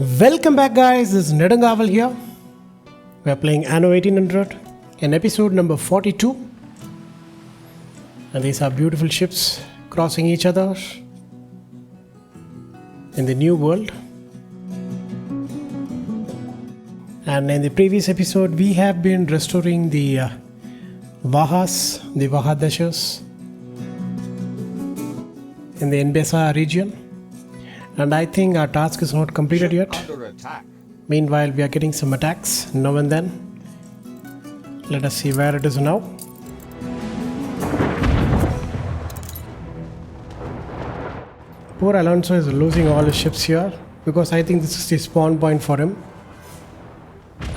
Welcome back, guys. This is naval here. We are playing Anno 1800 in episode number 42. And these are beautiful ships crossing each other in the new world. And in the previous episode, we have been restoring the Vahas, the Vahadeshas in the Enbesa region. And I think our task is not completed yet. Under attack. Meanwhile, we are getting some attacks now and then. Let us see where it is now. Poor Alonso is losing all his ships here because I think this is the spawn point for him.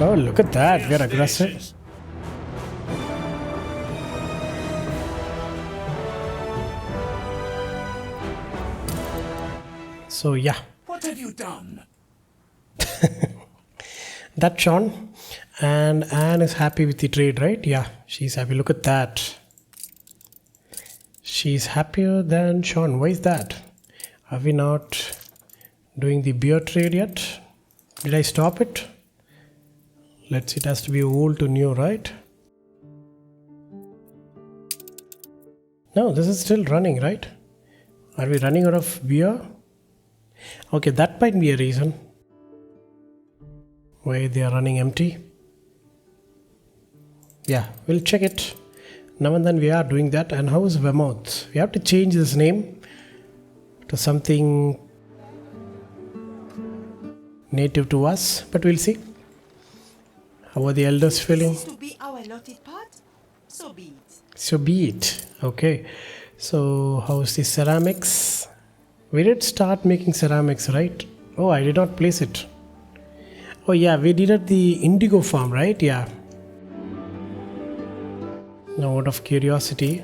Oh, look at that. We are aggressive. So yeah. What have you done? That's Sean. And Anne is happy with the trade, right? Yeah, she's happy. Look at that. She's happier than Sean. Why is that? Are we not doing the beer trade yet? Did I stop it? Let's see, it has to be old to new, right? No, this is still running, right? Are we running out of beer? Okay, that might be a reason why they are running empty. Yeah, we'll check it. Now and then we are doing that. And how is Weymouth? We have to change this name to something native to us, but we'll see. How are the elders feeling? To be our allotted part, so be it. So be it. Okay. So how's the ceramics? We did start making ceramics, right? Oh, I did not place it. Oh yeah, we did at the indigo farm, right? Yeah. Now out of curiosity,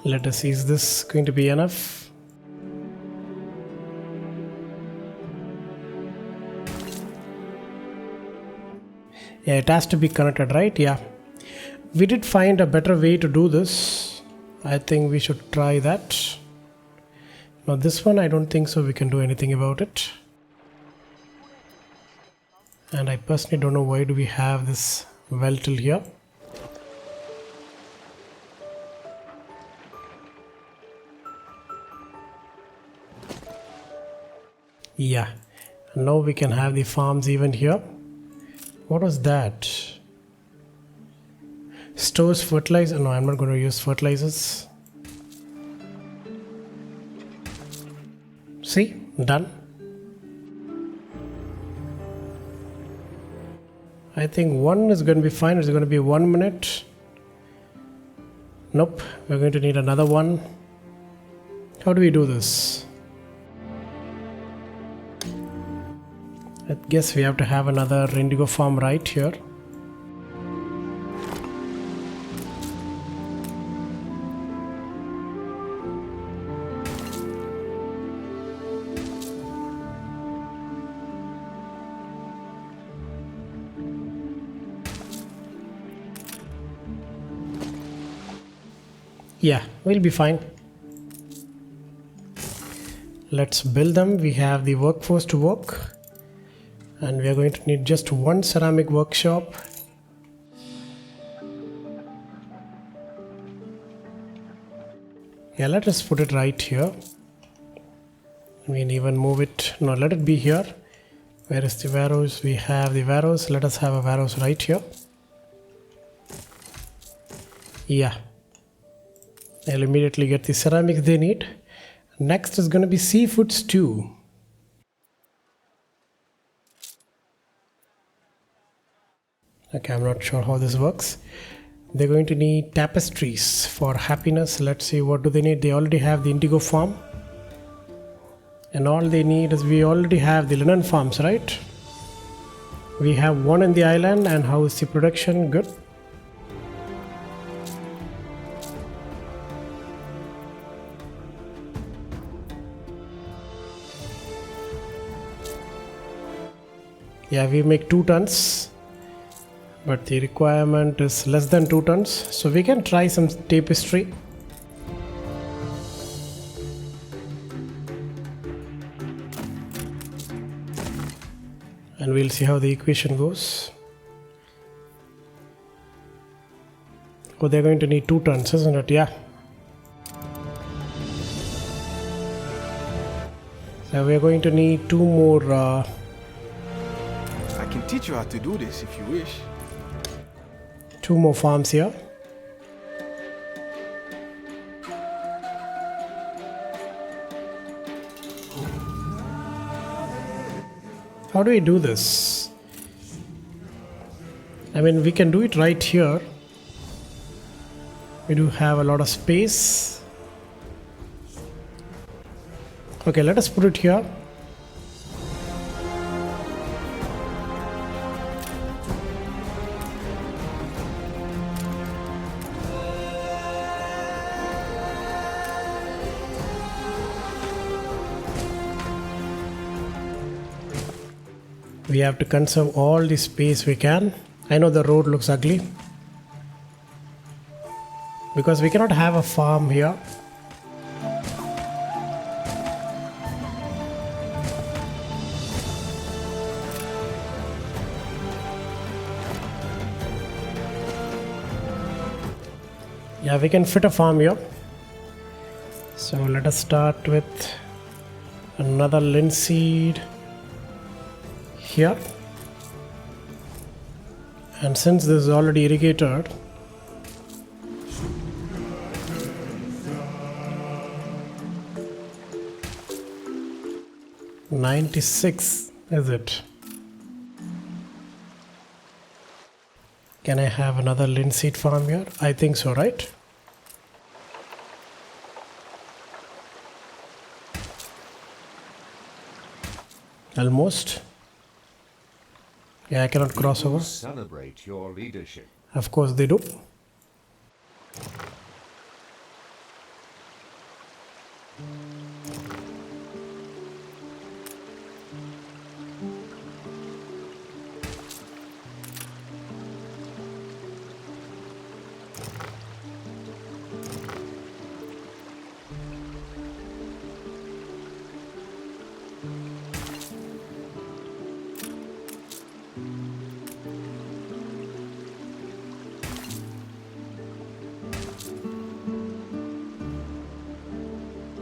let us see, is this going to be enough? Yeah, it has to be connected, right? Yeah. We did find a better way to do this. I think we should try that. Now this one, I don't think so we can do anything about it. And I personally don't know why do we have this well till here. Yeah, now we can have the farms even here. What was that? Stores fertilizer. No, I'm not going to use fertilizers. See, done. I think one is going to be fine. It's going to be 1 minute. Nope, we're going to need another one. How do we do this? I guess we have to have another indigo farm right here. Yeah, we'll be fine. Let's build them. We have the workforce to work. And we are going to need just one ceramic workshop. Yeah, let us put it right here. We can even move it. No, let it be here. Where is the warehouse? We have the warehouse. Let us have a warehouse right here. Yeah. They'll immediately get the ceramics they need. Next is going to be seafood stew. Okay, I'm not sure how this works. They're going to need tapestries for happiness. Let's see, what do they need? They already have the indigo farm. And all they need is, we already have the linen farms, right? We have one in the island. And how is the production? Good. Yeah, we make 2 tons. But the requirement is less than 2 tons. So we can try some tapestry. And we'll see how the equation goes. Oh, they're going to need 2 turns, isn't it? Yeah. So we're going to need 2 more. I can teach you how to do this if you wish. 2 more farms here. How do we do this? I mean, we can do it right here. We do have a lot of space. Okay, let us put it here. We have to conserve all the space we can. I know the road looks ugly because we cannot have a farm here. Yeah, we can fit a farm here. So let us start with another linseed here. And since this is already irrigated, $96 is it? Can I have another linseed farm here? I think so, right? Almost. Yeah, I cannot cross over. Celebrate your leadership. Of course they do.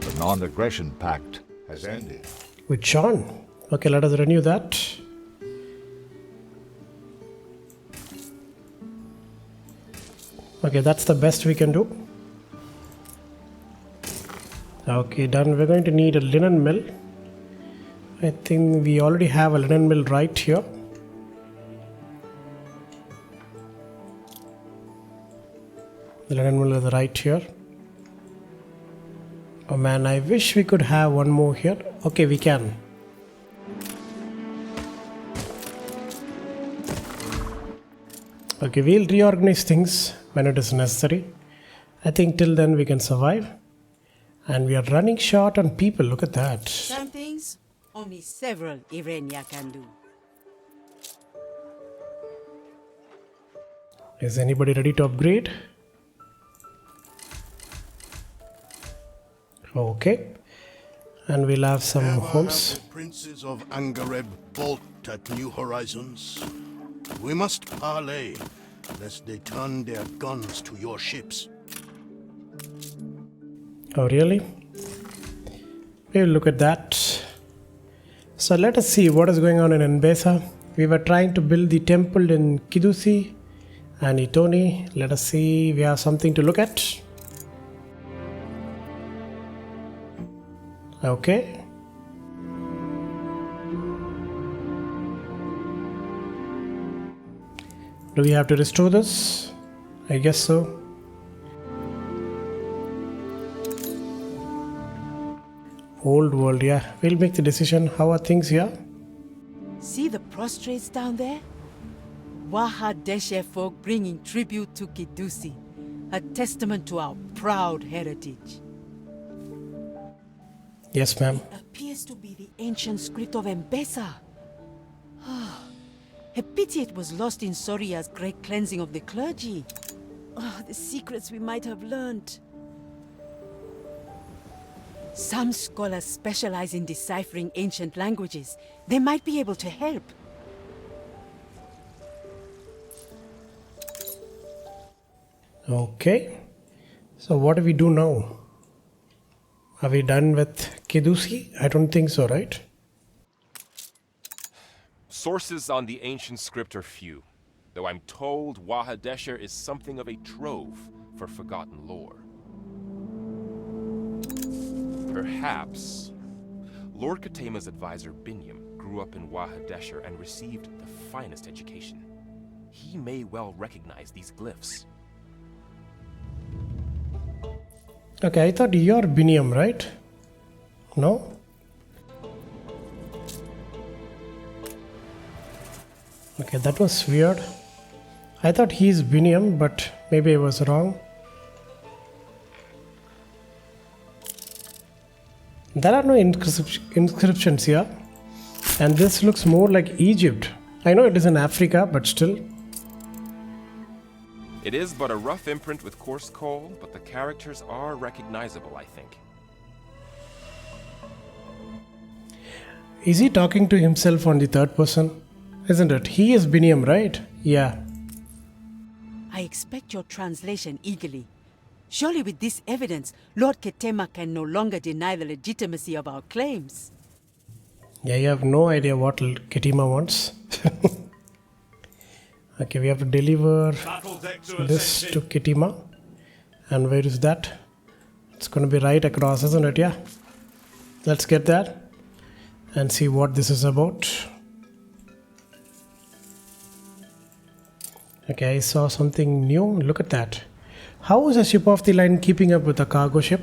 The non-aggression pact has ended. With Sean. Okay, let us renew that. Okay, that's the best we can do. Okay, done. We're going to need a linen mill. I think we already have a linen mill right here. The linen mill is right here. Oh man, I wish we could have one more here. Okay, we can. Okay, we'll reorganize things when it is necessary. I think till then we can survive. And we are running short on people. Look at that. Some things only several Irenia can do. Is anybody ready to upgrade? Okay. And we'll have some Ever homes. have the princes of Angareb balked at new horizons? We must parley, lest they turn their guns to your ships. Oh, really? We'll look at that. So let us see what is going on in Nbesa. We were trying to build the temple in Kidusi and Itoni. Let us see, we have something to look at. Okay. Do we have to restore this? I guess so. Old world, yeah. We'll make the decision. How are things here? See the prostrates down there? Waha Deshe folk bringing tribute to Kidusi, a testament to our proud heritage. Yes, ma'am. Appears to be the ancient script of Mbesa. A pity it was lost in Soria's great cleansing of the clergy. The secrets we might have learned. Some scholars specialize in deciphering ancient languages. They might be able to help. Okay. So what do we do now? Are we done with Kedusi? I don't think so, right? Sources on the ancient script are few, though I'm told Wahadesher is something of a trove for forgotten lore. Perhaps Lord Katema's advisor Binyam grew up in Wahadesher and received the finest education. He may well recognize these glyphs. Okay, I thought you're Biniam, right? No? Okay, that was weird. I thought he's Biniam, but maybe I was wrong. There are no inscriptions here. And this looks more like Egypt. I know it is in Africa, but still. It is but a rough imprint with coarse coal, but the characters are recognizable, I think. Is he talking to himself on the third person? Isn't it? He is Biniam, right? Yeah. I expect your translation eagerly. Surely with this evidence, Lord Ketema can no longer deny the legitimacy of our claims. Yeah, you have no idea what Ketima wants. Okay, we have to deliver this to Ketima. And where is that? It's going to be right across, isn't it? Yeah. Let's get that and see what this is about. Okay, I saw something new. Look at that. How is a ship of the line keeping up with a cargo ship?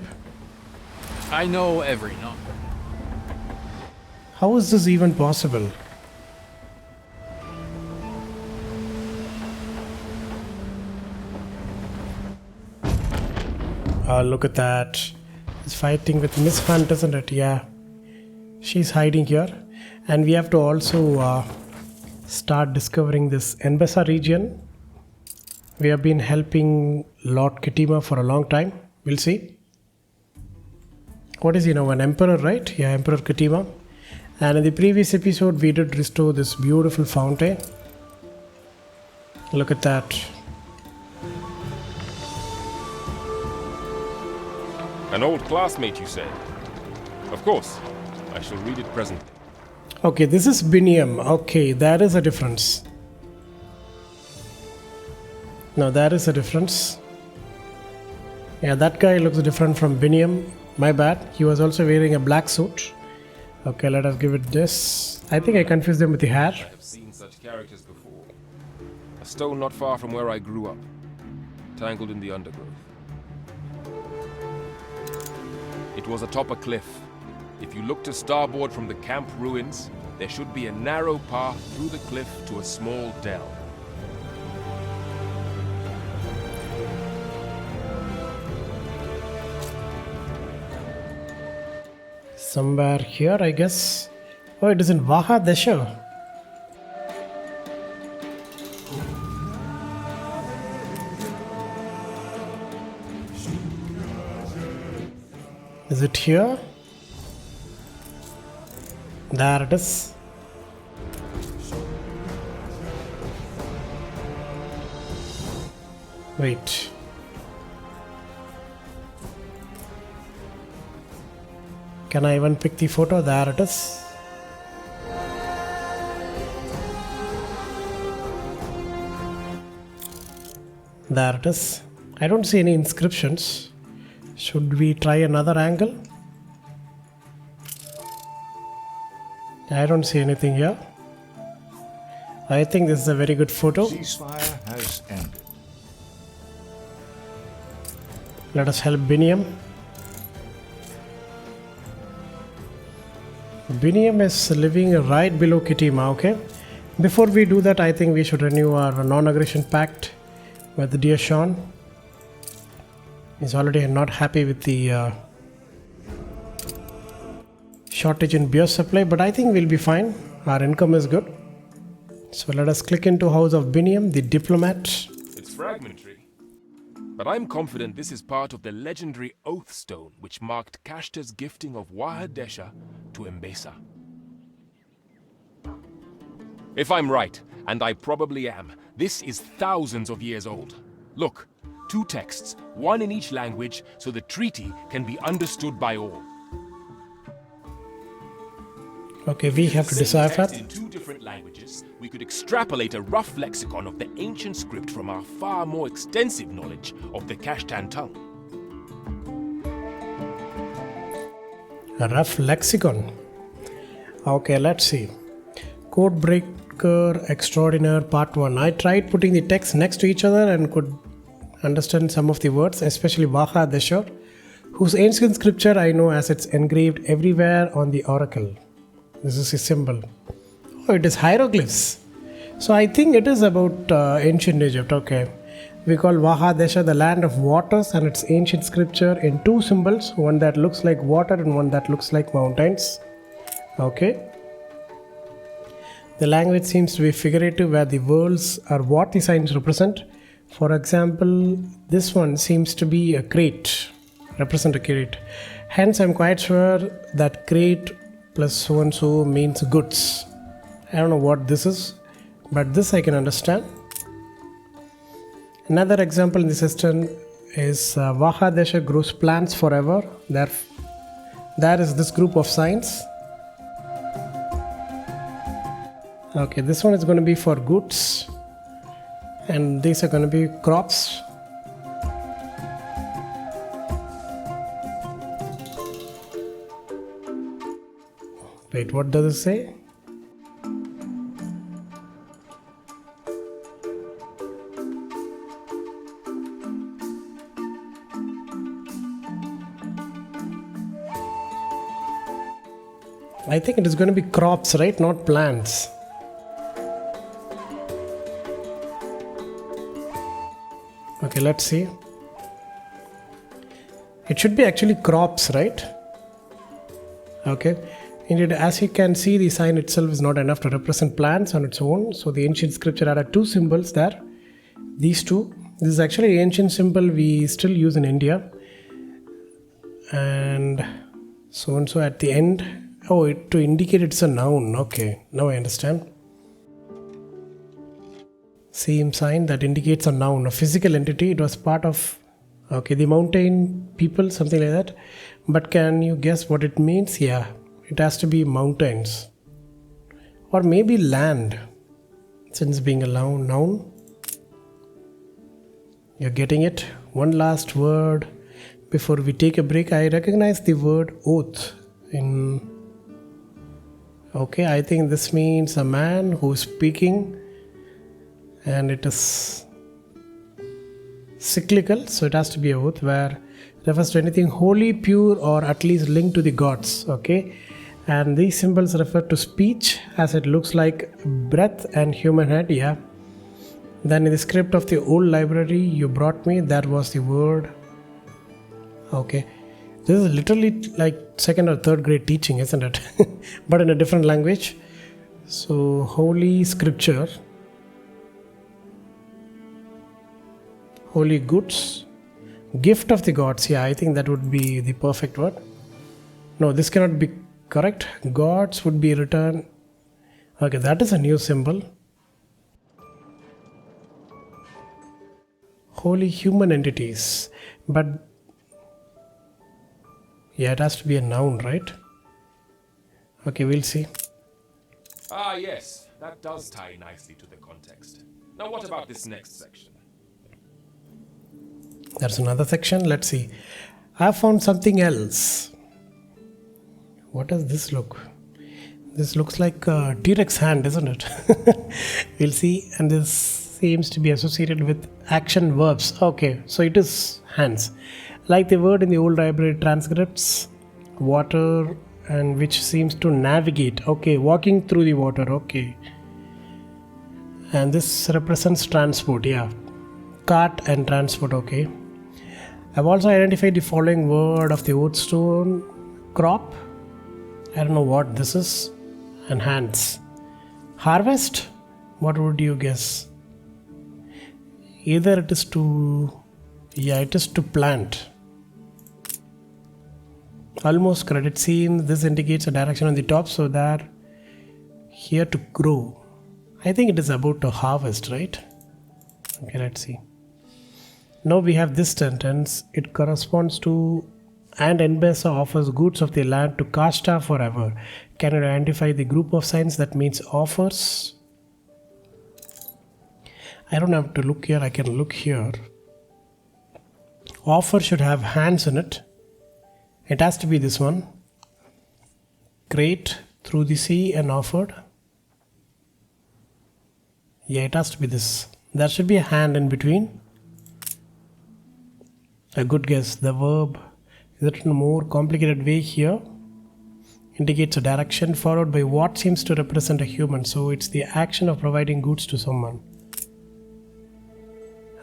I know every number. How is this even possible? Oh, look at that. It's fighting with Miss Hunt, isn't it? Yeah. She's hiding here. And we have to also start discovering this Enbesa region. We have been helping Lord Ketima for a long time. We'll see. What is he now? An emperor, right? Yeah, Emperor Ketima. And in the previous episode, we did restore this beautiful fountain. Look at that. An old classmate, you said? Of course. I shall read it presently. Okay, this is Biniam. Okay, there is a difference. No, there is a difference. Yeah, that guy looks different from Biniam. My bad. He was also wearing a black suit. Okay, let us give it this. I think I confused them with the hair. I have seen such characters before. A stone not far from where I grew up, tangled in the undergrowth. It was atop a cliff. If you look to starboard from the camp ruins, there should be a narrow path through the cliff to a small dell. Somewhere here, I guess. Oh, it is in Wahadesha. Is it here? There it is. Wait. Can I even pick the photo? There it is. There it is. I don't see any inscriptions. Should we try another angle? I don't see anything here. I think this is a very good photo. Ceasefire has ended. Let us help Biniam. Biniam is living right below Ketima, okay? Before we do that, I think we should renew our non-aggression pact with dear Sean. He's already not happy with the shortage in beer supply, but I think we'll be fine. Our income is good. So let us click into House of Biniam, the diplomat. It's fragmentary, but I'm confident this is part of the legendary Oath Stone which marked Kashta's gifting of Wahadesha to Mbesa. If I'm right, and I probably am, this is thousands of years old. Look, 2 texts, one in each language, so the treaty can be understood by all. Okay, we have to Same decipher. text in 2 different languages, we could extrapolate a rough lexicon of the ancient script from our far more extensive knowledge of the Kashtan tongue. A rough lexicon. Okay, let's see. Codebreaker Extraordinaire Part 1. I tried putting the text next to each other and could understand some of the words, especially Vaha Deshar, whose ancient scripture I know as it's engraved everywhere on the oracle. This is a symbol. Oh, it is hieroglyphs. So I think it is about ancient Egypt. Okay. We call Vaha Desha the land of waters, and its ancient scripture in 2 symbols, one that looks like water and one that looks like mountains. Okay. The language seems to be figurative, where the worlds are what the signs represent. For example, this one seems to be a crate, represent a crate. Hence, I'm quite sure that crate plus so and so means goods. I don't know what this is, but this I can understand. Another example in the system is Vaha Desha grows plants forever. There is this group of signs. Okay, this one is going to be for goods, and these are going to be crops. Wait, what does it say? I think it is going to be crops, right? Not plants. Okay, let's see. It should be actually crops, right? Okay. Indeed, as you can see, the sign itself is not enough to represent plants on its own. So the ancient scripture added 2 symbols there. These 2. This is actually an ancient symbol we still use in India. And so at the end. Oh, to indicate it's a noun. Okay, now I understand. Same sign that indicates a noun, a physical entity. It was part of, okay, the mountain people, something like that. But can you guess what it means? Yeah, it has to be mountains. Or maybe land, since being a noun. You're getting it? One last word before we take a break. I recognize the word oath in... Okay, I think this means a man who is speaking, and it is cyclical, so it has to be a oath, where it refers to anything holy, pure, or at least linked to the gods. Okay, and these symbols refer to speech, as it looks like breath and human head. Yeah. Then in the script of the old library you brought me, that was the word. Okay. This is literally like 2nd or 3rd grade teaching, isn't it? But in a different language. So, holy scripture, holy goods, gift of the gods. Yeah, I think that would be the perfect word. No, this cannot be correct. Gods would be written. Okay, that is a new symbol. Holy human entities. But yeah, it has to be a noun, right? Okay, we'll see. Ah, yes, that does tie nicely to the context. Now, what about this next section? There's another section. Let's see. I found something else. What does this look? This looks like a T-Rex hand, isn't it? We'll see. And this seems to be associated with action verbs. Okay, so it is hands. Like the word in the old library transcripts, water, and which seems to navigate. Okay, walking through the water. Okay. And this represents transport. Yeah. Cart and transport. Okay. I've also identified the following word of the oath stone. Crop. I don't know what this is. And hands. Harvest. What would you guess? Either it is to... Yeah, it is to plant. Almost correct. It seems this indicates a direction on the top, so they're here to grow. I think it is about to harvest, right? Okay, let's see. Now we have this sentence. It corresponds to and Enbesa offers goods of the land to Kashta forever. Can you identify the group of signs that means offers? I don't have to look here, I can look here. Offer should have hands in it. It has to be this one. Great through the sea and offered. Yeah, it has to be this. There should be a hand in between. A good guess. The verb is written in a more complicated way here. Indicates a direction followed by what seems to represent a human. So it's the action of providing goods to someone.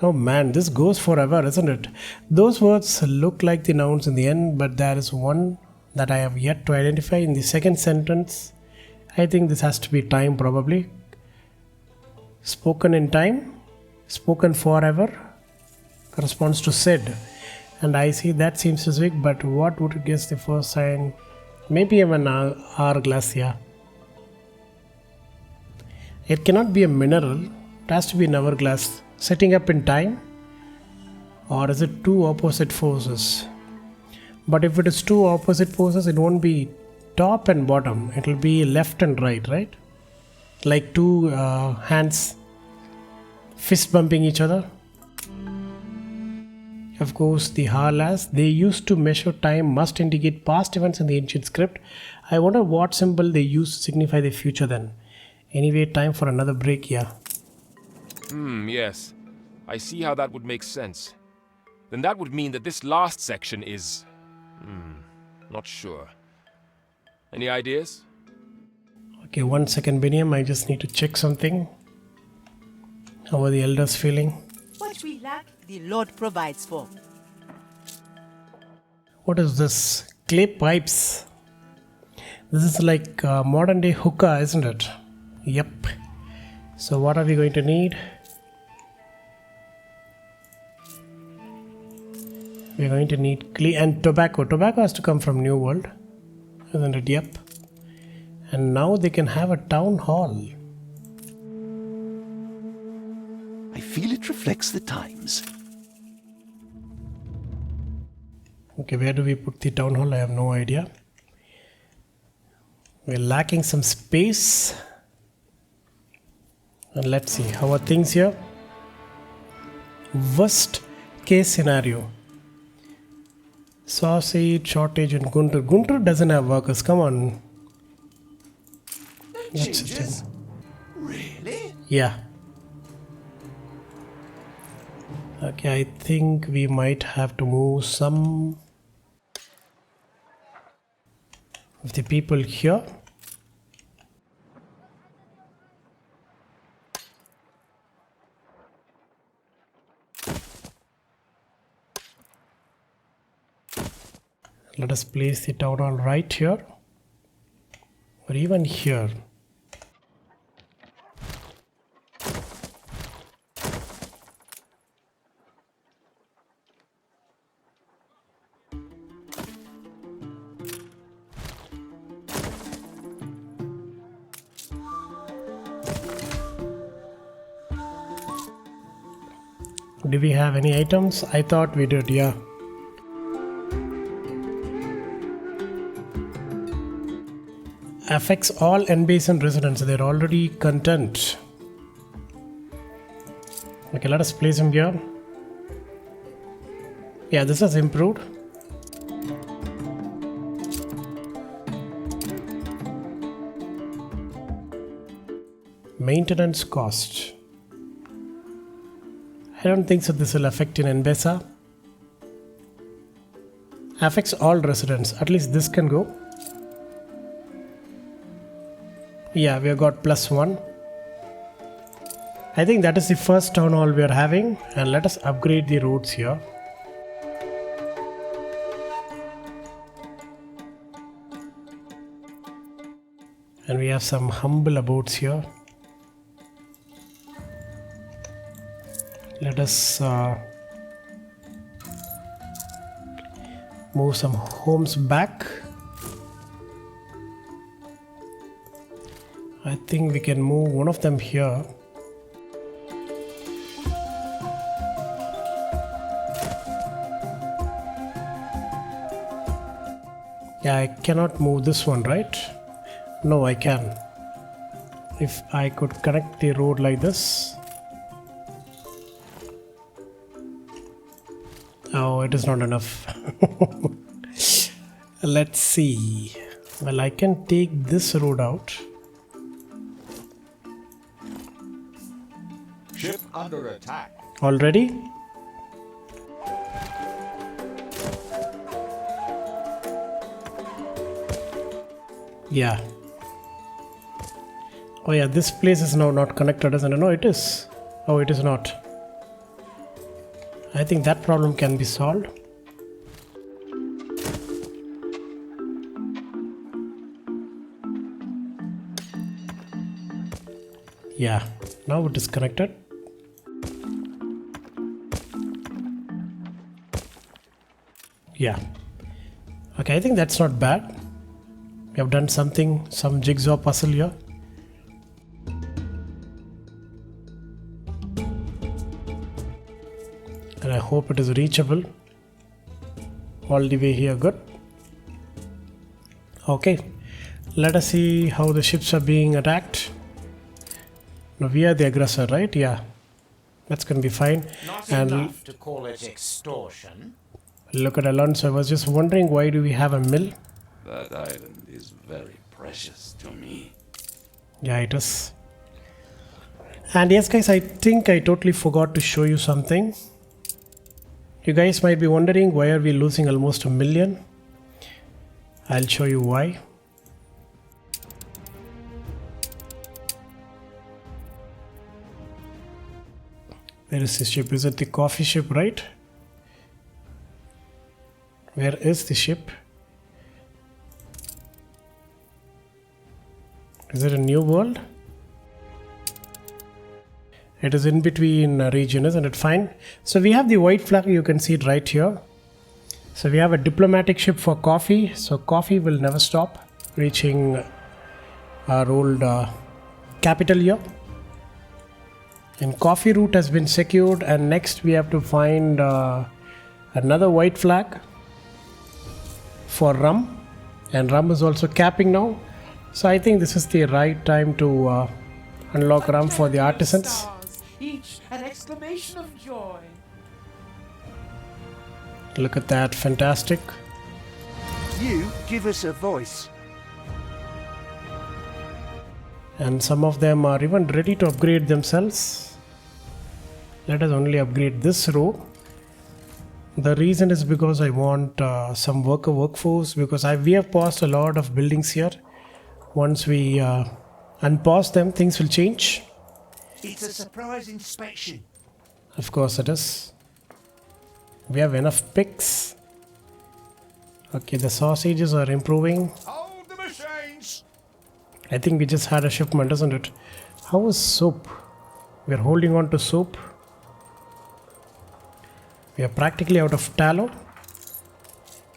Oh man, this goes forever, isn't it? Those words look like the nouns in the end, but there is one that I have yet to identify in the second sentence. I think this has to be time probably. Spoken in time, spoken forever, corresponds to said. And I see that seems specific, but what would you guess the first sign? Maybe an hourglass, yeah. It cannot be a mineral, it has to be an hourglass. Setting up in time? Or is it two opposite forces? But if it is two opposite forces, it won't be top and bottom. It will be left and right, right? Like two hands fist bumping each other. Of course, the hourglass they used to measure time must indicate past events in the ancient script. I wonder what symbol they used to signify the future then. Anyway, time for another break, yeah. Yes. I see how that would make sense. Then that would mean that this last section is... not sure. Any ideas? Okay, 1 second, Biniam. I just need to check something. How are the elders feeling? What we lack, the Lord provides for. What is this? Clay pipes. This is like modern day hookah, isn't it? Yep. So what are we going to need? We're going to need clay and tobacco. Tobacco has to come from New World, isn't it? Yep. And now they can have a town hall. I feel it reflects the times. Okay, where do we put the town hall? I have no idea. We're lacking some space. And let's see, how are things here? Worst case scenario. Sausage shortage in Guntur. Guntur doesn't have workers, come on. That's the thing. Really? Yeah. Okay, I think we might have to move some of the people here. Let us place the town hall right here or even here. Do we have any items? I thought we did, yeah. Affects all N-Basin residents. They're already content. Okay, let us place him here. Yeah, this has improved. Maintenance cost. I don't think so this will affect in N-Besa. Affects all residents. At least this can go. Yeah, we have got +1. I think that is the first town hall we are having, and let us upgrade the roads here. And we have some humble abodes here. Let us move some homes back. I think we can move one of them here. Yeah, I cannot move this one, right? No, I can. If I could connect the road like this. Oh, it is not enough. Let's see. Well, I can take this road out. Ship under attack. Already? Yeah. Oh yeah, this place is now not connected, isn't it? No, it is. Oh, it is not. I think that problem can be solved. Yeah, now it is connected. Yeah. Okay, I think that's not bad. We have done something, some jigsaw puzzle here. And I hope it is reachable all the way here. Good. Okay, let us see how the ships are being attacked. Now we are the aggressor, right? Yeah, that's gonna be fine. Not And enough to call it extortion. look at Alonso. I was just wondering, why do we have a mill? That island is very precious to me. Yeah, it is. And yes, guys, I think I totally forgot to show you something. You guys might be wondering, why are we losing almost 1 million? I'll show you why. Where is the ship? Is it the coffee ship, right? Where is the ship? Is it a new world? It is in between region, isn't it? Fine. So we have the white flag, you can see it right here. So we have a diplomatic ship for coffee. So coffee will never stop reaching our old capital here. And coffee route has been secured, and next we have to find another white flag for rum. And rum is also capping now. So I think this is the right time to unlock rum for the artisans. Each an exclamation of joy. Look at that, fantastic. You give us a voice. And some of them are even ready to upgrade themselves. Let us only upgrade this row. The reason is because I want some workforce, because we have paused a lot of buildings here. Once we unpause them, things will change. It's a surprise inspection. Of course it is. We have enough picks. Okay, the sausages are improving. Hold the machines! I think we just had a shipment, isn't it? How is soap? We are holding on to soap. We are practically out of tallow.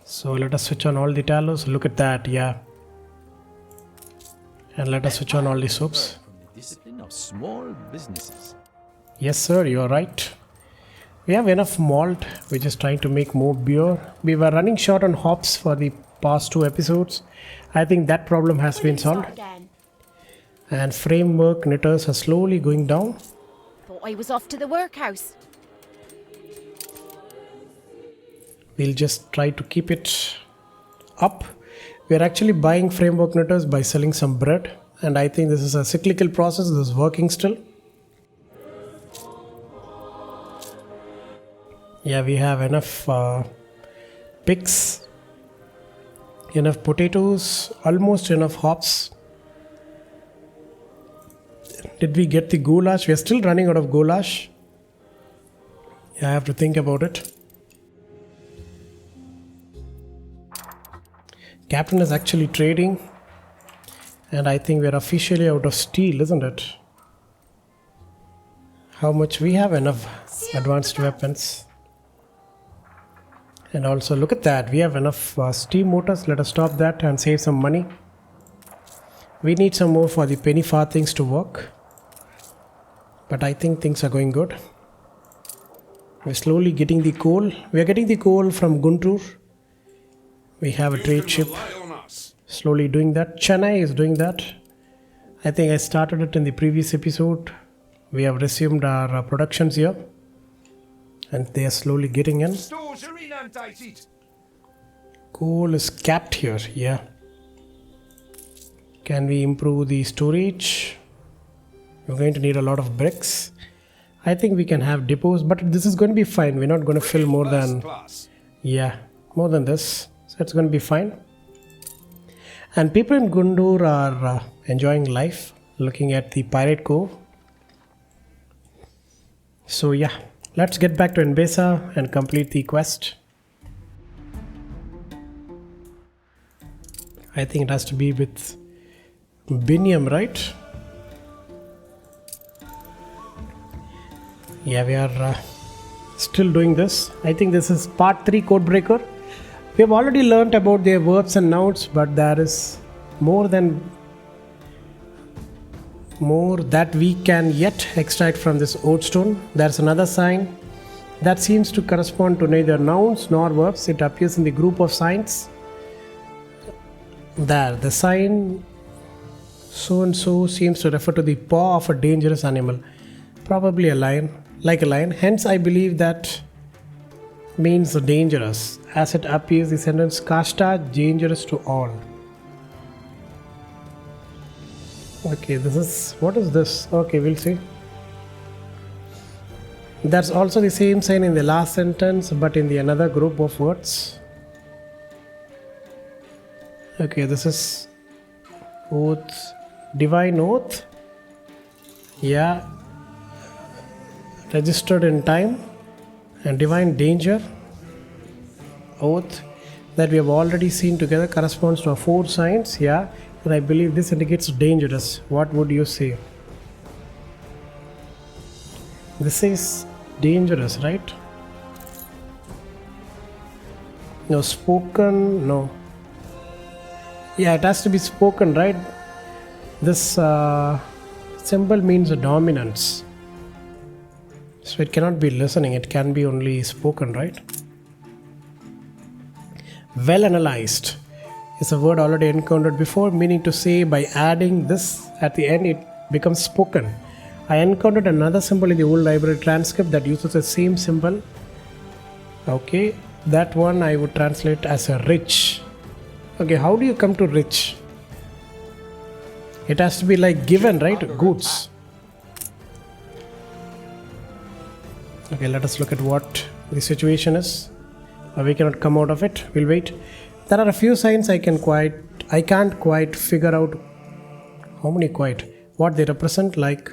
So let us switch on all the tallows. Look at that, yeah. And let us switch on all the soaps. From the discipline of small businesses. Yes, sir, you are right. We have enough malt. We're just trying to make more beer. We were running short on hops for the past 2 episodes. I think that problem has been solved. And framework knitters are slowly going down. Thought I was off to the workhouse. We'll just try to keep it up. We're actually buying framework knitters by selling some bread. And I think this is a cyclical process. This is working still. Yeah, we have enough picks, enough potatoes, almost enough hops. Did we get the goulash? We are still running out of goulash. Yeah, I have to think about it. Captain is actually trading, and I think we're officially out of steel, isn't it? How much? We have enough advanced weapons. And also look at that, we have enough steam motors. Let us stop that and save some money. We need some more for the penny farthings to work. But I think things are going good. We're slowly getting the coal. We are getting the coal from Guntur. We have a trade ship slowly doing that. Chennai is doing that. I think I started it in the previous episode. We have resumed our productions here. And they are slowly getting in. Stores are inundated. Coal is capped here, yeah. Can we improve the storage? We're going to need a lot of bricks. I think we can have depots, but this is going to be fine. We're not going to fill more than, more than this. So it's going to be fine. And people in Gundur are enjoying life, looking at the Pirate Cove. So yeah, let's get back to Enbesa and complete the quest. I think it has to be with Biniam, right? Yeah, we are still doing this. I think this is part 3 Codebreaker. We have already learnt about their verbs and nouns, but there is more that we can yet extract from this Odestone. There's another sign that seems to correspond to neither nouns nor verbs. It appears in the group of signs. There, the sign so and so seems to refer to the paw of a dangerous animal, probably a lion, like a lion. Hence, I believe that means dangerous. As it appears, the sentence Kashta dangerous to all. Okay, what is this? Okay, we'll see. That's also the same sign in the last sentence, but in the another group of words. Okay, this is oath, divine oath. Yeah, registered in time, and divine danger. Oath that we have already seen together corresponds to 4 signs. Yeah, and I believe this indicates dangerous. What would you say? This is dangerous, right? No, spoken, no. Yeah, it has to be spoken, right? This symbol means dominance. So it cannot be listening, it can be only spoken, right? Well analyzed is a word already encountered before, meaning to say by adding this at the end, it becomes spoken. I encountered another symbol in the old library transcript that uses the same symbol. Okay, that one I would translate as a rich. Okay, how do you come to rich? It has to be like given, right? Goods. Okay, let us look at what the situation is. We cannot come out of it. We'll wait. There are a few signs I can't quite figure out what they represent, like.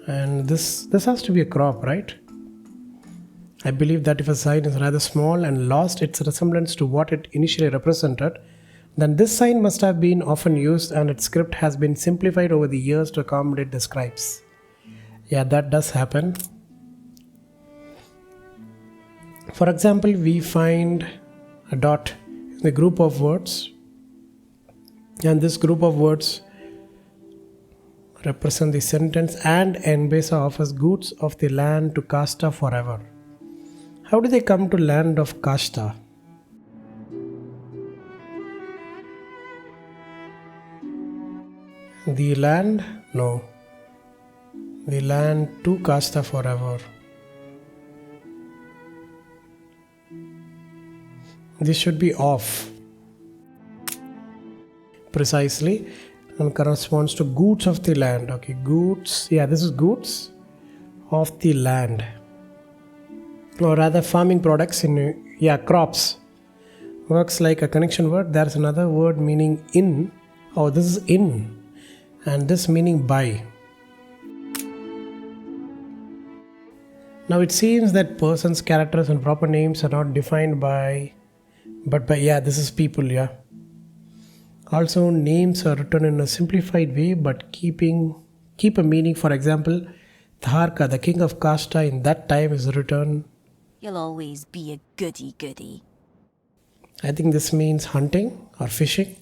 And this has to be a crop, right? I believe that if a sign is rather small and lost its resemblance to what it initially represented, then this sign must have been often used and its script has been simplified over the years to accommodate the scribes. Yeah, that does happen. For example, we find a dot in the group of words, and this group of words represent the sentence, and Enbesa offers goods of the land to Kashta forever. How do they come to land of Kashta? The land? No. The land to Kashta forever. This should be off. Precisely. And corresponds to goods of the land. Okay, goods. Yeah, this is goods of the land. Or rather, farming products crops. Works like a connection word. There's another word meaning in. Oh, this is in. And this meaning by. Now it seems that persons, characters, and proper names are not defined by. But this is people, yeah. Also, names are written in a simplified way, but keep a meaning. For example, Tharka, the king of Kashta in that time, is written. You'll always be a goody-goody. I think this means hunting or fishing.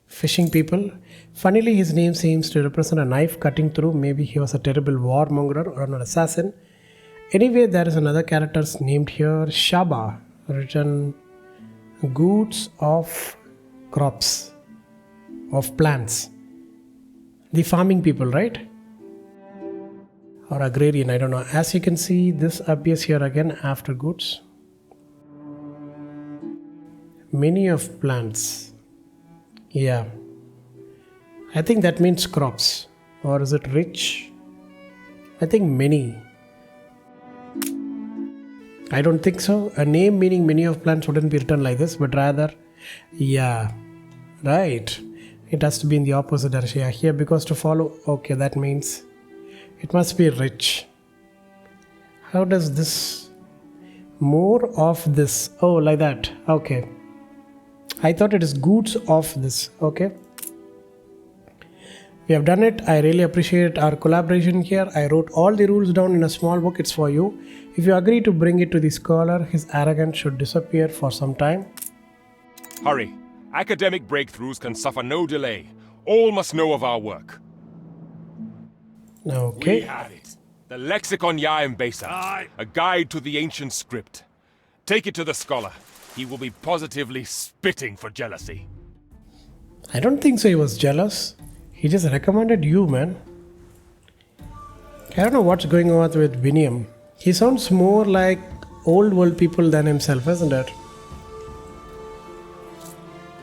Fishing people. Funnily, his name seems to represent a knife cutting through. Maybe he was a terrible warmonger or an assassin. Anyway, there is another character named here, Shaba, written Goods of crops, of plants. The farming people, right? Or agrarian, I don't know. As you can see, this appears here again after goods. Many of plants. Yeah. I think that means crops. Or is it rich? I think many. I don't think so. A name meaning many of plants wouldn't be written like this, but rather, yeah, right. It has to be in the opposite direction. Yeah, here because to follow, okay, that means it must be rich. How does this? More of this. Oh, like that. Okay. I thought it is goods of this. Okay. We have done it. I really appreciate our collaboration here. I wrote all the rules down in a small book. It's for you. If you agree to bring it to the scholar, his arrogance should disappear for some time. Hurry. Academic breakthroughs can suffer no delay. All must know of our work. Okay. We have it. The Lexicon Yaim Besa. A guide to the ancient script. Take it to the scholar. He will be positively spitting for jealousy. I don't think so he was jealous. He just recommended you, man. I don't know what's going on with Biniam. He sounds more like old world people than himself, isn't it?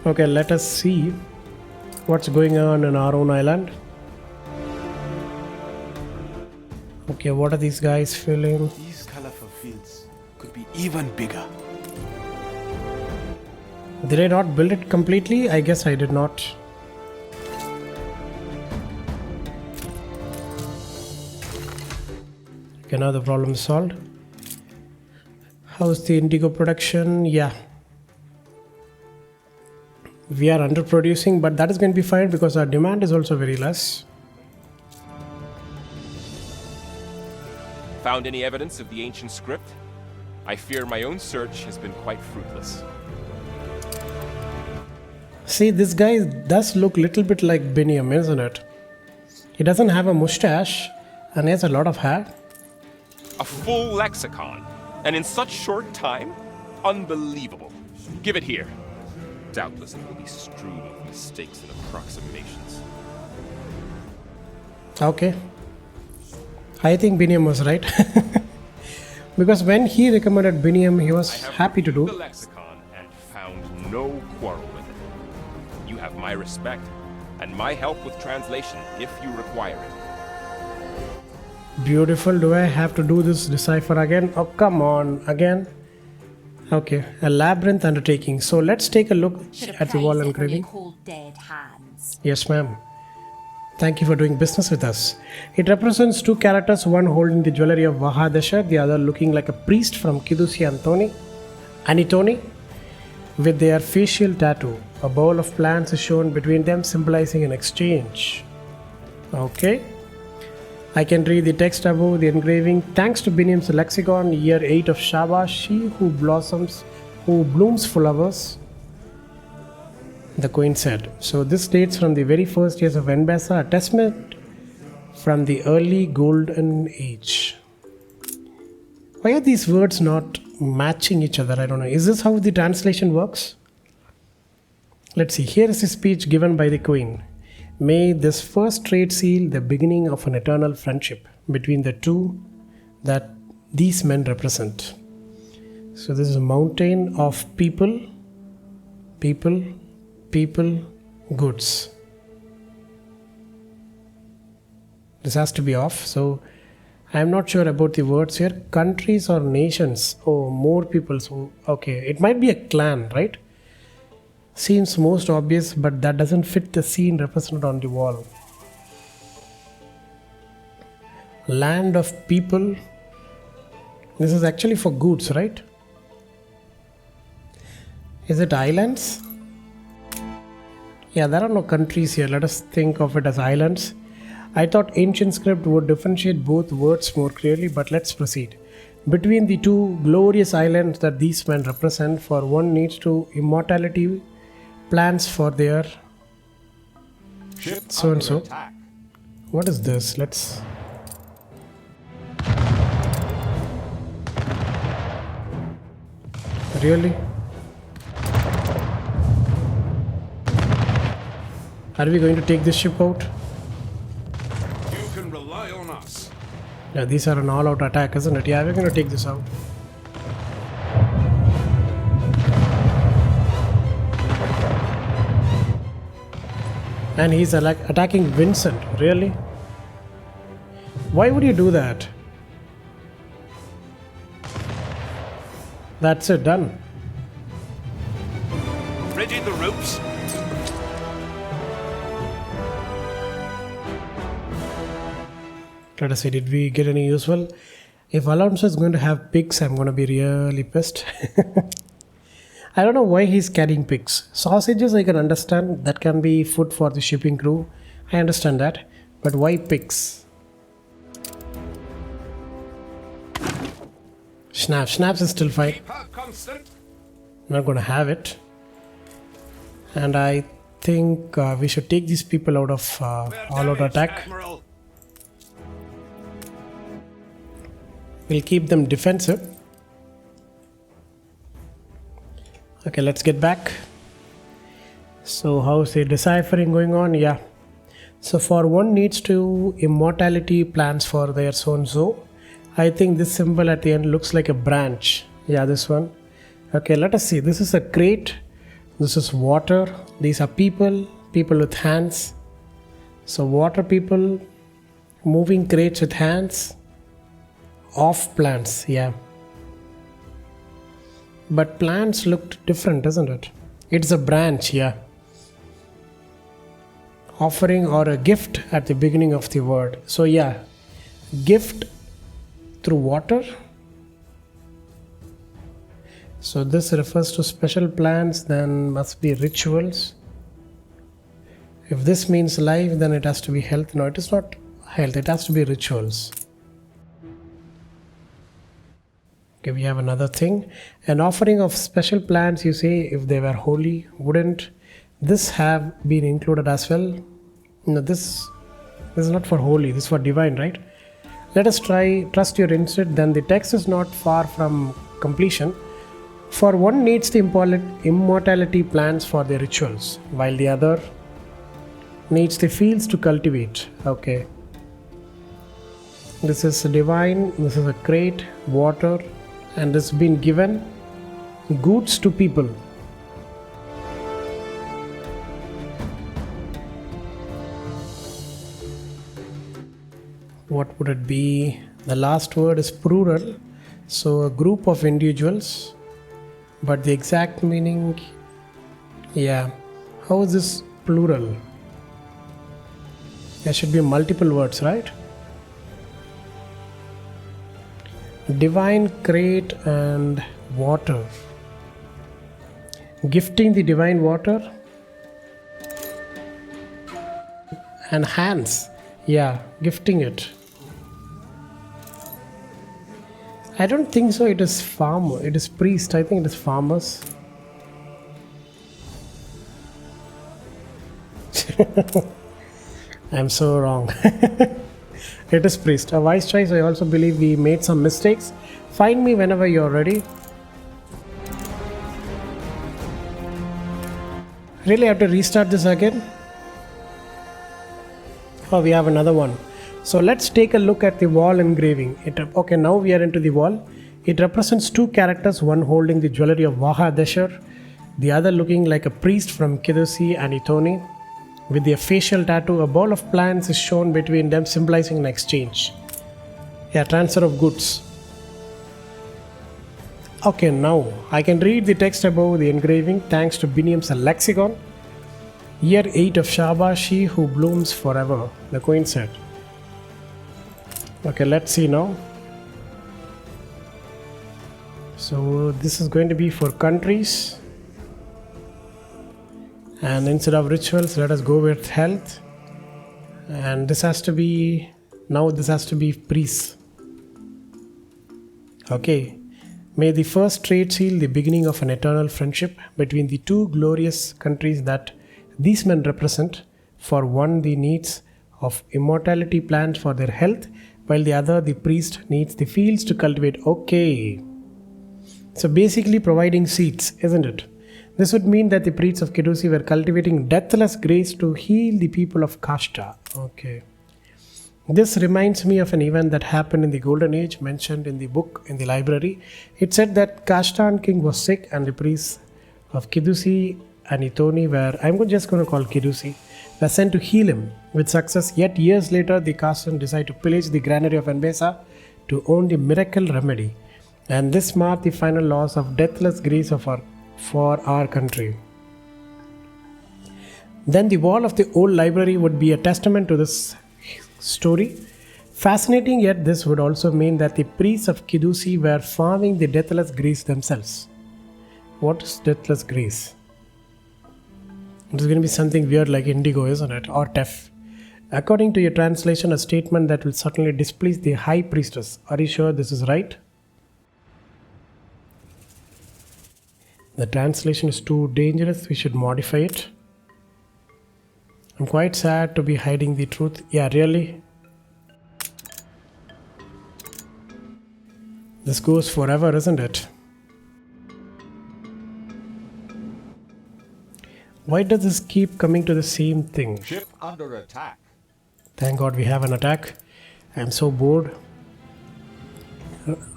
Okay, let us see what's going on in our own island. Okay, what are these guys feeling? These colorful fields could be even bigger. Did I not build it completely? I guess I did not. Okay, now the problem is solved. How's the indigo production? Yeah. We are underproducing, but that is going to be fine because our demand is also very less. Found any evidence of the ancient script? I fear my own search has been quite fruitless. See, this guy does look a little bit like Biniam, isn't it? He doesn't have a mustache and he has a lot of hair. A full lexicon, and in such short time? Unbelievable. Give it here. Doubtless it will be strewn with mistakes and approximations. Okay. I think Biniam was right. Because when he recommended Biniam, he was happy to do. The lexicon and found no quarrel with it. You have my respect and my help with translation if you require it. Beautiful. Do I have to do this decipher again? Oh, come on. Again? Okay. A labyrinth undertaking. So let's take a look at the wall engraving. Dead hands. Yes, ma'am. Thank you for doing business with us. It represents two characters, one holding the jewelry of Vahadesha, the other looking like a priest from Kidusi Anitoni, with their facial tattoo. A bowl of plants is shown between them, symbolizing an exchange. Okay. I can read the text above the engraving. Thanks to Biniam's lexicon, year 8 of Shaba, she who blooms flowers, the queen said. So this dates from the very first years of Enbesa, a testament from the early golden age. Why are these words not matching each other? I don't know. Is this how the translation works? Let's see. Here is a speech given by the queen. May this first trade seal the beginning of an eternal friendship between the two that these men represent. So this is a mountain of people, goods. This has to be off. So I am not sure about the words here. Countries or nations. Oh, more people. So okay, it might be a clan, right? Seems most obvious, but that doesn't fit the scene represented on the wall. Land of people. This is actually for goods, right? Is it islands? Yeah, there are no countries here. Let us think of it as islands. I thought ancient script would differentiate both words more clearly, but let's proceed. Between the two glorious islands that these men represent, for one needs to immortality, plans for their so and so. What is this? Let's. Really? Are we going to take this ship out? You can rely on us. Yeah, these are an all-out attack, isn't it? Yeah, we're going to take this out. And he's attacking Vincent. Really? Why would you do that? That's it, done. Ready the ropes? Let us see, did we get any useful? If Alonso is going to have pigs, I'm going to be really pissed. I don't know why he's carrying pigs. Sausages I can understand, that can be food for the shipping crew. I understand that. But why pigs? Snaps is still fine. Keep her constant. I'm not going to have it. And I think we should take these people out of all-out attack. Admiral. We'll keep them defensive. Okay, let's get back. So how's the deciphering going on? Yeah. So for one needs to immortality plans for their so-and-so. I think this symbol at the end looks like a branch. Yeah, this one. Okay, let us see. This is a crate. This is water. These are people with hands. So water people, moving crates with hands. Off plants, yeah. But plants looked different, isn't it? It's a branch, yeah. Offering or a gift at the beginning of the word. So yeah, gift through water. So this refers to special plants, then must be rituals. If this means life, then it has to be health. No, it is not health, it has to be rituals. Okay, we have another thing. An offering of special plants, you say, if they were holy, wouldn't this have been included as well? No, this is not for holy, this is for divine, right? Let us try trust your instinct. Then the text is not far from completion. For one needs the immortality plants for their rituals, while the other needs the fields to cultivate. Okay. This is divine, this is a crate, water, and it's been given goods to people. What would it be? The last word is plural, so a group of individuals, but the exact meaning, yeah, how is this plural? There should be multiple words, right? Divine crate and water. Gifting the divine water. And hands. Yeah, gifting it. I don't think so. It is farmer. It is priest. I think it is farmers. I'm so wrong. It is priest. A wise choice. I also believe we made some mistakes. Find me whenever you're ready. Really have to restart this again? Oh, we have another one. So let's take a look at the wall engraving. Okay, now we are into the wall. It represents two characters, one holding the jewelry of Wahadeshar, the other looking like a priest from Kidusi and Ithoni. With their facial tattoo, a ball of plants is shown between them, symbolizing an exchange. Yeah, transfer of goods. Okay, now I can read the text above the engraving thanks to Biniam's lexicon. Year 8 of Shaba, she who blooms forever, the queen said. Okay, let's see now. So this is going to be for countries. And instead of rituals, let us go with health. And this has to be, now this has to be priests. Okay. May the first trade seal the beginning of an eternal friendship between the two glorious countries that these men represent. For one, the needs of immortality plans for their health, while the other, the priest, needs the fields to cultivate. Okay. So basically providing seeds, isn't it? This would mean that the priests of Kedusi were cultivating deathless grace to heal the people of Kashta. Okay. This reminds me of an event that happened in the Golden Age mentioned in the book in the library. It said that Kashtan king was sick and the priests of Kedusi and Itoni were, I'm just going to call Kedusi, were sent to heal him with success. Yet years later, the Kashtan decided to pillage the granary of Enbesa to own the miracle remedy. And this marked the final loss of deathless grace for our country. Then the wall of the old library would be a testament to this story. Fascinating, yet this would also mean that the priests of Kedusi were farming the deathless grace themselves. What is deathless grace? It's going to be something weird like indigo, isn't it? Or teff. According to your translation, a statement that will certainly displease the high priestess. Are you sure this is right? The translation is too dangerous. We should modify it. I'm quite sad to be hiding the truth. Yeah, really? This goes forever, isn't it? Why does this keep coming to the same thing? Ship under attack. Thank God we have an attack. I'm so bored.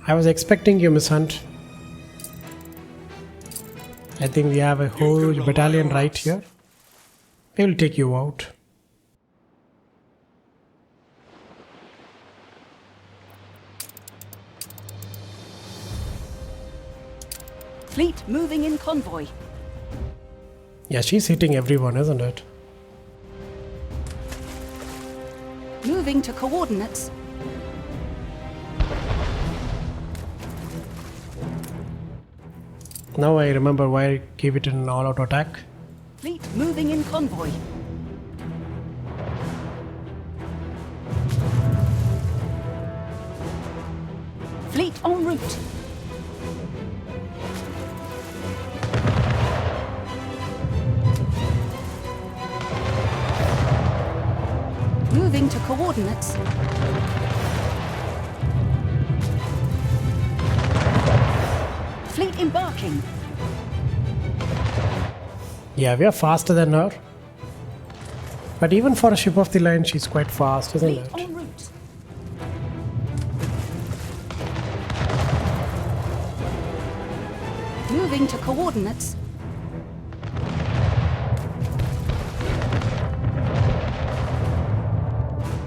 I was expecting you, Miss Hunt. I think we have a whole battalion right here. We will take you out. Fleet moving in convoy. Yeah, she's hitting everyone, isn't it? Moving to coordinates. Now I remember why I gave it an all-out attack. Fleet moving in convoy. Fleet en route. Moving to coordinates. Fleet embarking. Yeah, we are faster than her. But even for a ship of the line, she's quite fast, isn't Fleet it? en route. Moving to coordinates.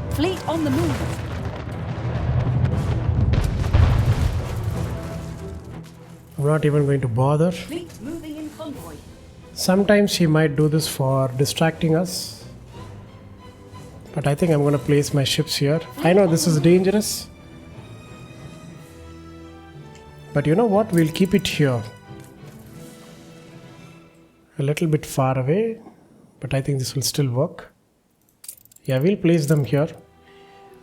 Fleet on the move. I'm not even going to bother. Fleet moving in convoy. Sometimes she might do this for distracting us. But I think I'm going to place my ships here. I know this is dangerous. But you know what? We'll keep it here. A little bit far away. But I think this will still work. Yeah, we'll place them here.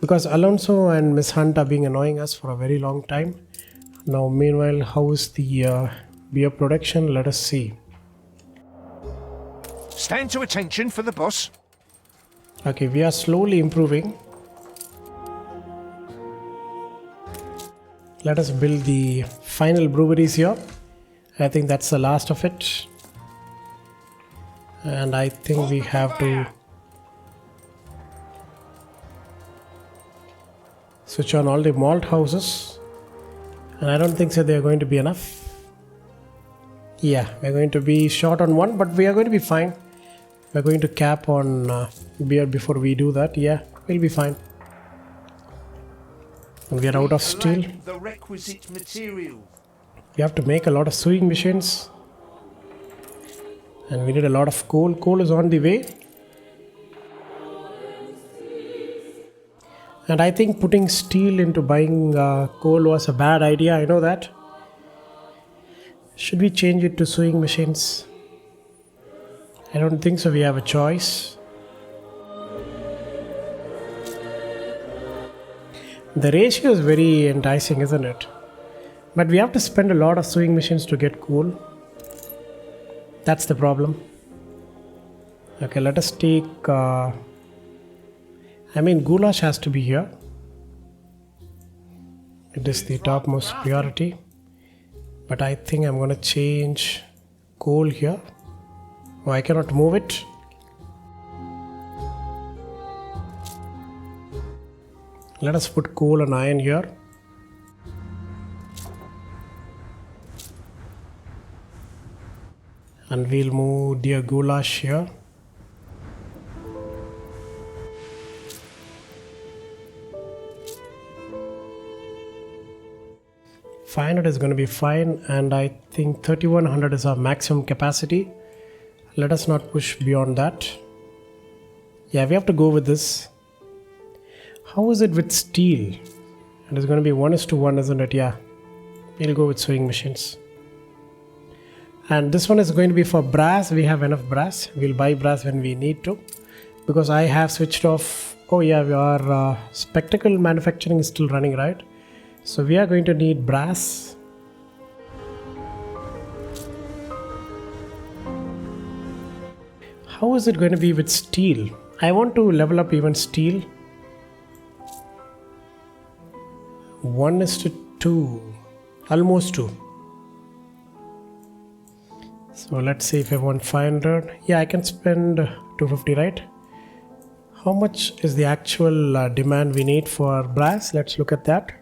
Because Alonso and Miss Hunt are being annoying us for a very long time. Now, meanwhile, how is the beer production? Let us see. Stand to attention for the boss. Okay, we are slowly improving. Let us build the final breweries here. I think that's the last of it. And I think we have to switch on all the malt houses. And I don't think so they're going to be enough. Yeah, we're going to be short on one, but we are going to be fine. We're going to cap on beer before we do that. Yeah, we'll be fine. And we are out of steel. The requisite material. We have to make a lot of sewing machines. And we need a lot of coal. Coal is on the way. And I think putting steel into buying coal was a bad idea. I know that. Should we change it to sewing machines? I don't think so. We have a choice. The ratio is very enticing, isn't it? But we have to spend a lot of sewing machines to get coal. That's the problem. Okay, let us take... goulash has to be here. It is the topmost priority. But I think I'm going to change coal here. Oh, I cannot move it. Let us put coal and iron here. And we'll move deer goulash here. $500 is going to be fine, and I think 3100 is our maximum capacity. Let us not push beyond that. Yeah, we have to go with this. How is it with steel? It is going to be 1:1, isn't it? Yeah, we'll go with sewing machines. And this one is going to be for brass. We have enough brass. We'll buy brass when we need to, because I have switched off. Oh yeah, our spectacle manufacturing is still running, right? So we are going to need brass. How is it going to be with steel? I want to level up even steel. 1:2, almost 2. So let's see if I want 500. Yeah, I can spend 250, right? How much is the actual demand we need for brass? Let's look at that.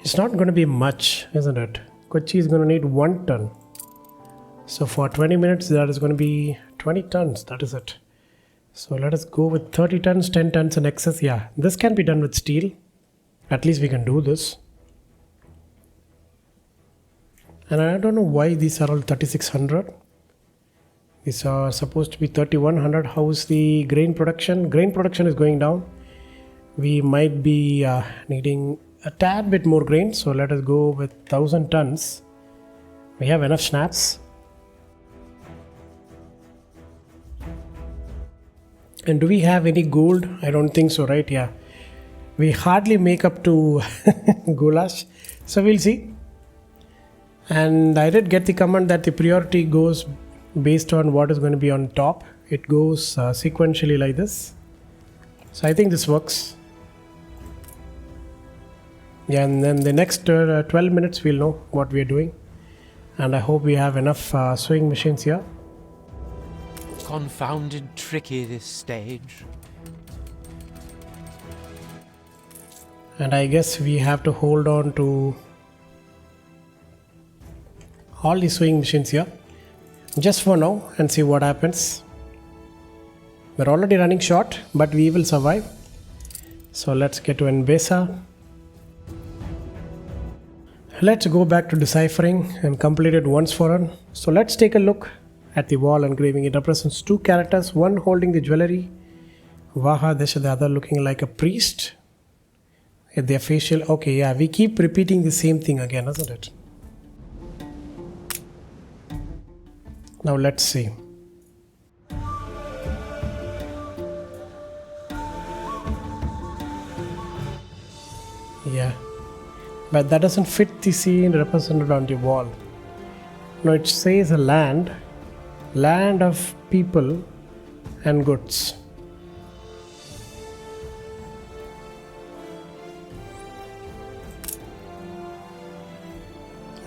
It's not going to be much, isn't it? Kochi is going to need 1 ton. So for 20 minutes, that is going to be 20 tons. That is it. So let us go with 30 tons, 10 tons in excess. Yeah, this can be done with steel. At least we can do this. And I don't know why these are all 3600. These are supposed to be 3100. How is the grain production? Grain production is going down. We might be needing a tad bit more grain. So let us go with 1000 tons. We have enough snaps. And do we have any gold? I don't think so, right? Yeah. We hardly make up to goulash. So we'll see. And I did get the comment that the priority goes based on what is going to be on top. It goes sequentially like this. So I think this works. Yeah, and then the next 12 minutes we'll know what we are doing. And I hope we have enough sewing machines here. Confounded tricky, this stage. And I guess we have to hold on to all the sewing machines here just for now and see what happens. We're already running short, but we will survive. So let's get to Nbesa. Let's go back to deciphering and complete it once for all. So let's take a look at the wall engraving. It represents 2 characters, one holding the jewelry, Vaha Desha, the other looking like a priest. Their facial, okay, yeah, we keep repeating the same thing again, isn't it? Now let's see. Yeah, but that doesn't fit the scene represented on the wall. No, it says a land of people and goods.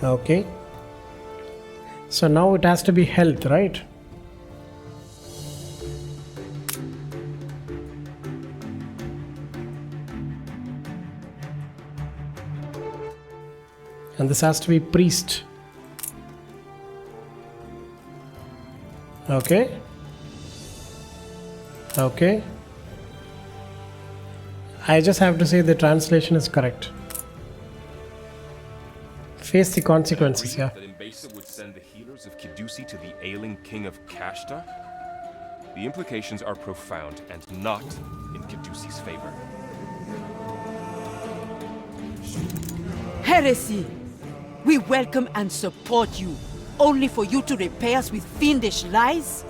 Okay. So now it has to be health, right? And this has to be priest. Okay. Okay. I just have to say the translation is correct. Face the consequences, yeah. That Nbesa would send the healers of Kidusi to the ailing king of Kashta? The implications are profound and not in Kidusi's favor. Heresy! We welcome and support you, only for you to repay us with fiendish lies?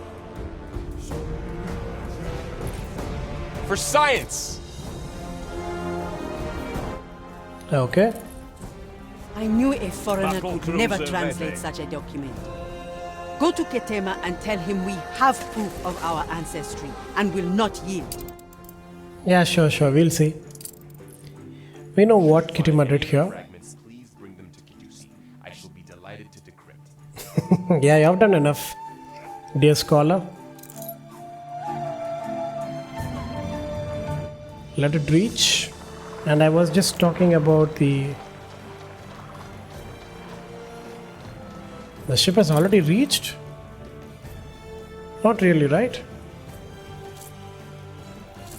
For science! Okay. I knew a foreigner could never translate such a document. Go to Ketema and tell him we have proof of our ancestry and will not yield. Yeah, sure, we'll see. We know what Ketema did here. Please bring them to Kidusi. I shall be delighted Yeah, you have done enough, dear scholar. Let it reach. And I was just talking about the ship has already reached. Not really, right?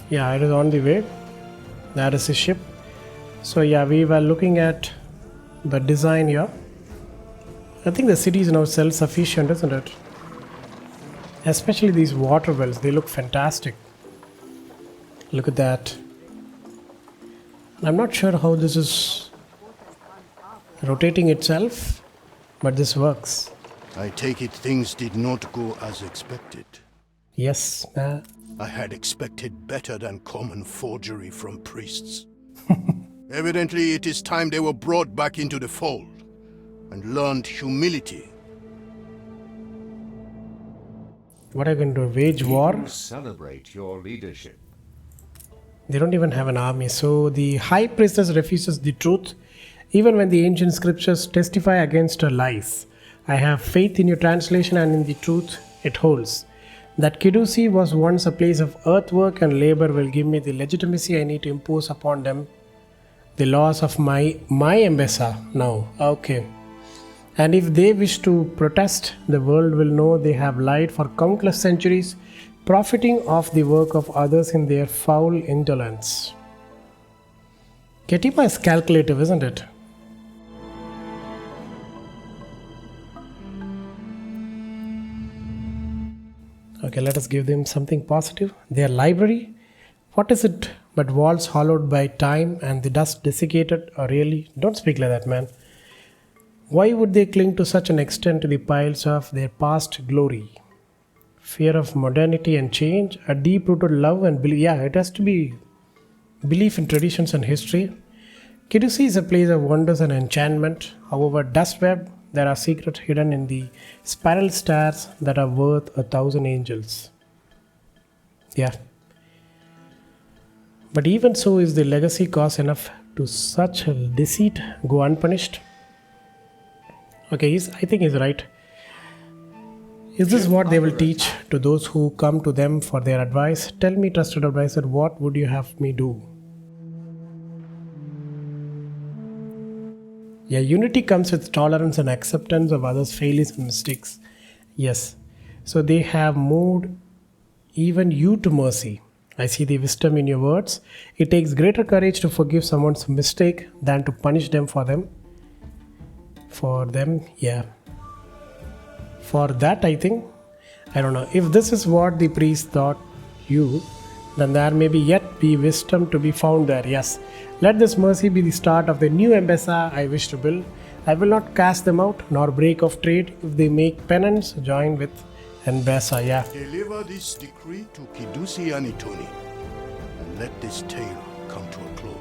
Yeah, it is on the way. That is the ship. So yeah, we were looking at the design here. I think the city is now self-sufficient, isn't it? Especially these water wells, they look fantastic. Look at that. I'm not sure how this is rotating itself, but this works. I take it things did not go as expected. Yes. I had expected better than common forgery from priests. Evidently, it is time they were brought back into the fold and learned humility. What are you going to do? Wage war? You celebrate your leadership. They don't even have an army. So the high priestess refuses the truth, even when the ancient scriptures testify against her lies. I have faith in your translation and in the truth it holds. That Kidusi was once a place of earthwork and labor will give me the legitimacy I need to impose upon them. The laws of my Embesa now. Okay. And if they wish to protest, the world will know they have lied for countless centuries, profiting off the work of others in their foul indolence. Ketima is calculative, isn't it? Okay, let us give them something positive. Their library, what is it but walls hollowed by time and the dust desiccated? Or really, don't speak like that, man. Why would they cling to such an extent to the piles of their past glory? Fear of modernity and change, a deep-rooted love and belief. Yeah, it has to be belief in traditions and history. Kidusi is a place of wonders and enchantment. However, dust web, there are secrets hidden in the spiral stars that are worth 1,000 angels. Yeah. But even so, is the legacy cause enough to such deceit go unpunished? Okay, I think he's right. Is this what they will teach to those who come to them for their advice? Tell me, trusted advisor, what would you have me do? Yeah, unity comes with tolerance and acceptance of others' failures and mistakes. Yes. So they have moved even you to mercy. I see the wisdom in your words. It takes greater courage to forgive someone's mistake than to punish them for them. For them, yeah. For that, I think, I don't know. If this is what the priest thought you, then there may be yet be wisdom to be found there. Yes. Let this mercy be the start of the new Embesa I wish to build. I will not cast them out, nor break off trade if they make penance join with Embesa. Yeah. Deliver this decree to Kidusi and Itoni, and let this tale come to a close.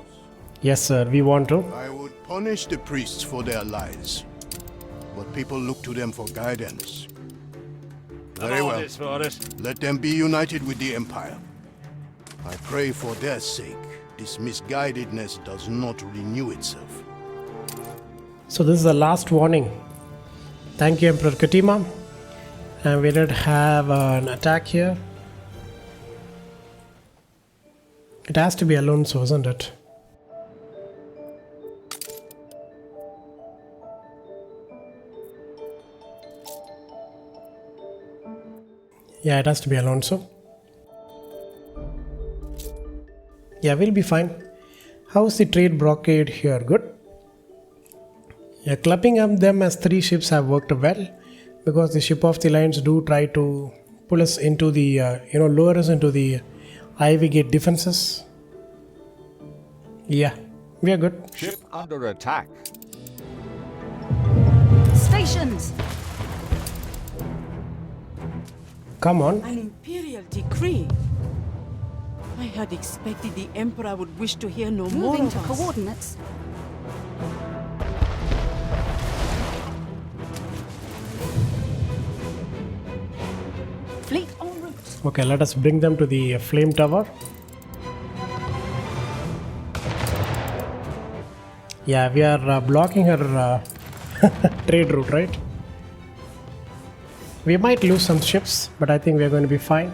Yes, sir, we want to. I would punish the priests for their lies, but people look to them for guidance. Very well. Let them be united with the Empire. I pray for their sake this misguidedness does not renew itself. So this is the last warning. Thank you, Emperor Ketima. And we did have an attack here. It has to be Alonso, isn't it? Yeah, it has to be Alonso. Yeah, we'll be fine. How's the trade blockade here? Good? Yeah, clubbing up them as 3 ships have worked well, because the ship of the lines do try to pull us into the, lower us into the Ivy Gate defenses. Yeah, we are good. Ship under attack. Stations! Come on. An imperial decree? I had expected the Emperor would wish to hear no more Moving of to us. coordinates. Fleet en route. Okay, let us bring them to the flame tower. Yeah, we are blocking her trade route, right? We might lose some ships, but I think we're going to be fine.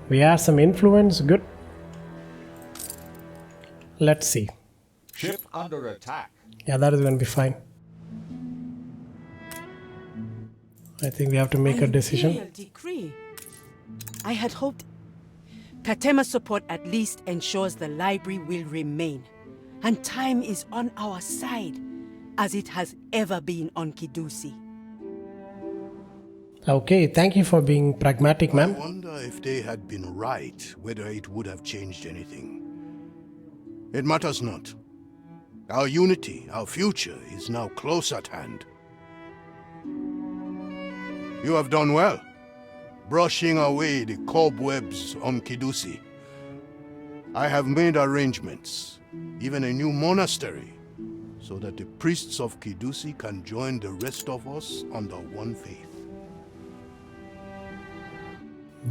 We have some influence, good. Let's see. Ship under attack. Yeah, that is going to be fine. I think we have to make a decision. Imperial decree. I had hoped Katema's support at least ensures the library will remain, and time is on our side, as it has ever been on Kidusi. Okay, thank you for being pragmatic, I ma'am. wonder if they had been right, whether it would have changed anything. It matters not. Our unity, our future, is now close at hand. You have done well, brushing away the cobwebs on Kidusi. I have made arrangements, even a new monastery, so that the priests of Kidusi can join the rest of us under one faith.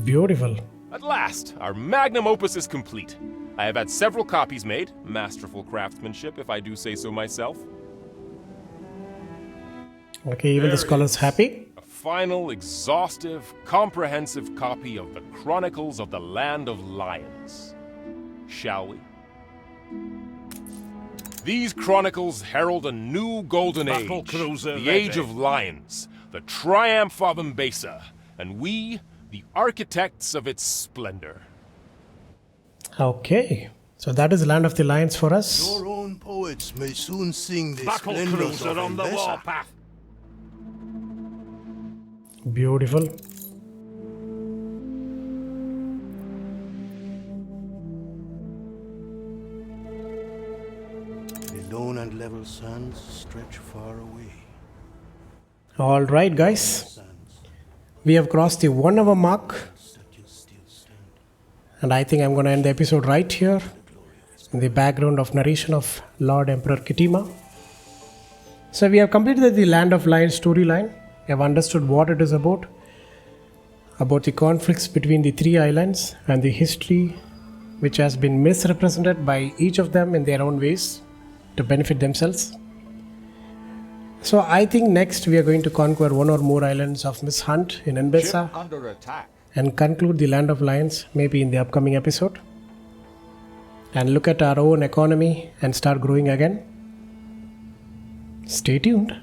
Beautiful. At last, our magnum opus is complete. I have had several copies made. Masterful craftsmanship, if I do say so myself. Okay, even the scholar's happy. A final, exhaustive, comprehensive copy of the Chronicles of the Land of Lions. Shall we? These chronicles herald a new golden age, the Age of Lions, the triumph of Mbesa, and we, the architects of its splendor. Okay, so that is Land of the Lions for us. Your own poets may soon sing the splendors of Mbesa. Beautiful. The lone and level sands stretch far away. All right, guys. We have crossed the 1 hour mark. And I think I'm going to end the episode right here. In the background of narration of Lord Emperor Kitima. So we have completed the Land of Lions storyline. We have understood what it is about the conflicts between the 3 islands and the history which has been misrepresented by each of them in their own ways to benefit themselves. So I think next we are going to conquer 1 or more islands of Miss Hunt in Mbesa Under attack. and conclude the Land of Lions maybe in the upcoming episode and look at our own economy and start growing again. Stay tuned.